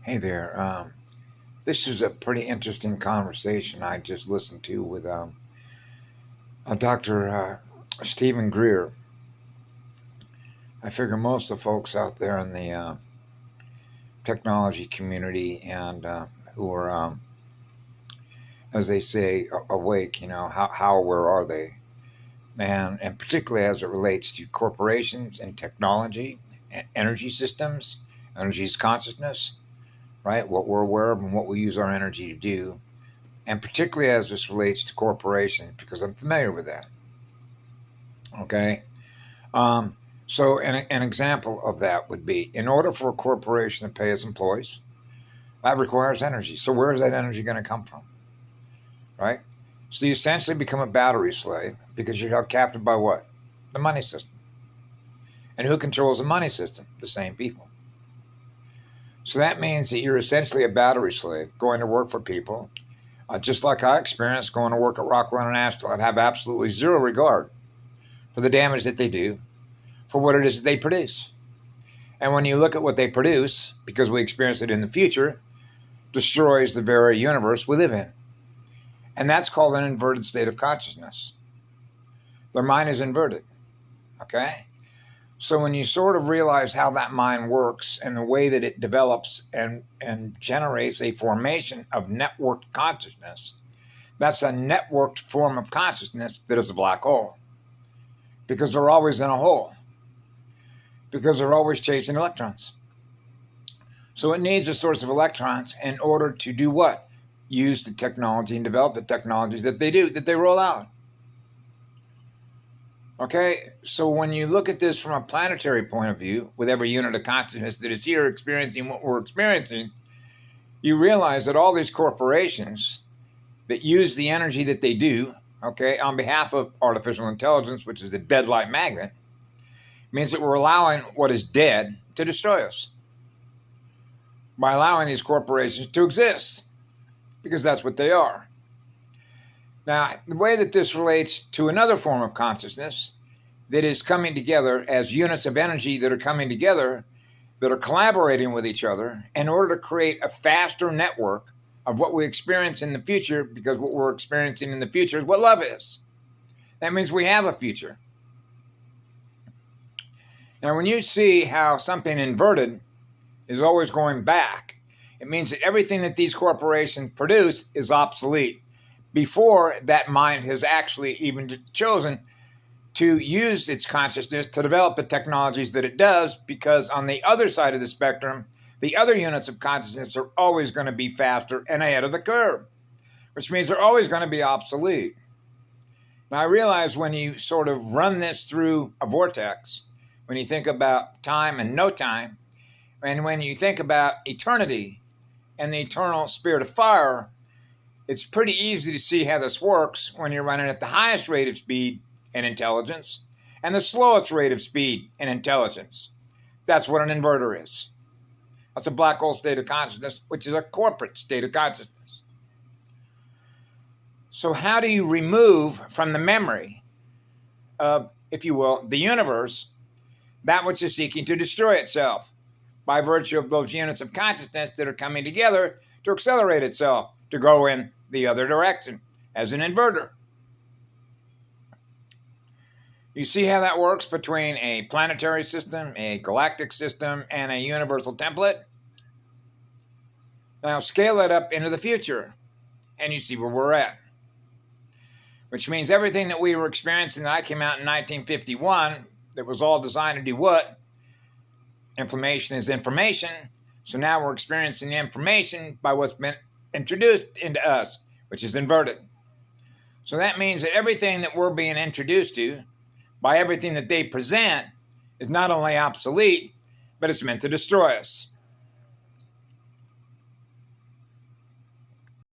Hey there. This is a pretty interesting conversation I just listened to with Dr. Stephen Greer. I figure most of the folks out there in the technology community and who are, as they say, awake, how aware are they? And particularly as it relates to corporations and technology, energy systems, energy's consciousness, right? What we're aware of and what we use our energy to do, and particularly as this relates to corporations, because I'm familiar with that. Okay. So an example of that would be, in order for a corporation to pay its employees, that requires energy. So where is that energy going to come from? Right? So you essentially become a battery slave because you're held captive by what? The money system. And who controls the money system? The same people. So that means that you're essentially a battery slave going to work for people, just like I experienced going to work at Rockwell International. I'd have absolutely zero regard for the damage that they do, for what it is that they produce. And when you look at what they produce, because we experience it in the future, destroys the very universe we live in. And that's called an inverted state of consciousness. Their mind is inverted. Okay? So when you sort of realize how that mind works and the way that it develops and generates a formation of networked consciousness, that's a networked form of consciousness that is a black hole. Because they're always in a hole. Because they're always chasing electrons. So it needs a source of electrons in order to do what? Use the technology and develop the technologies that they roll out. Okay, so when you look at this from a planetary point of view, with every unit of consciousness that is here experiencing what we're experiencing, you realize that all these corporations that use the energy that they do, okay, on behalf of artificial intelligence, which is a deadlight magnet, means that we're allowing what is dead to destroy us by allowing these corporations to exist, because that's what they are. Now, the way that this relates to another form of consciousness that is coming together as units of energy that are coming together, that are collaborating with each other in order to create a faster network of what we experience in the future, because what we're experiencing in the future is what love is. That means we have a future. Now, when you see how something inverted is always going back, it means that everything that these corporations produce is obsolete before that mind has actually even chosen to use its consciousness to develop the technologies that it does, because on the other side of the spectrum, the other units of consciousness are always going to be faster and ahead of the curve, which means they're always going to be obsolete. Now, I realize when you sort of run this through a vortex, when you think about time and no time, and when you think about eternity and the eternal spirit of fire, it's pretty easy to see how this works when you're running at the highest rate of speed and intelligence and the slowest rate of speed and intelligence. That's what an inverter is. That's a black hole state of consciousness, which is a corporate state of consciousness. So how do you remove from the memory of, if you will, the universe, that which is seeking to destroy itself by virtue of those units of consciousness that are coming together to accelerate itself, to go in the other direction as an inverter? You see how that works between a planetary system, a galactic system, and a universal template? Now scale that up into the future, and you see where we're at. Which means everything that we were experiencing that I came out in 1951, that was all designed to do what? Information is information. So now we're experiencing the information by what's been introduced into us, which is inverted. So that means that everything that we're being introduced to by everything that they present is not only obsolete, but it's meant to destroy us.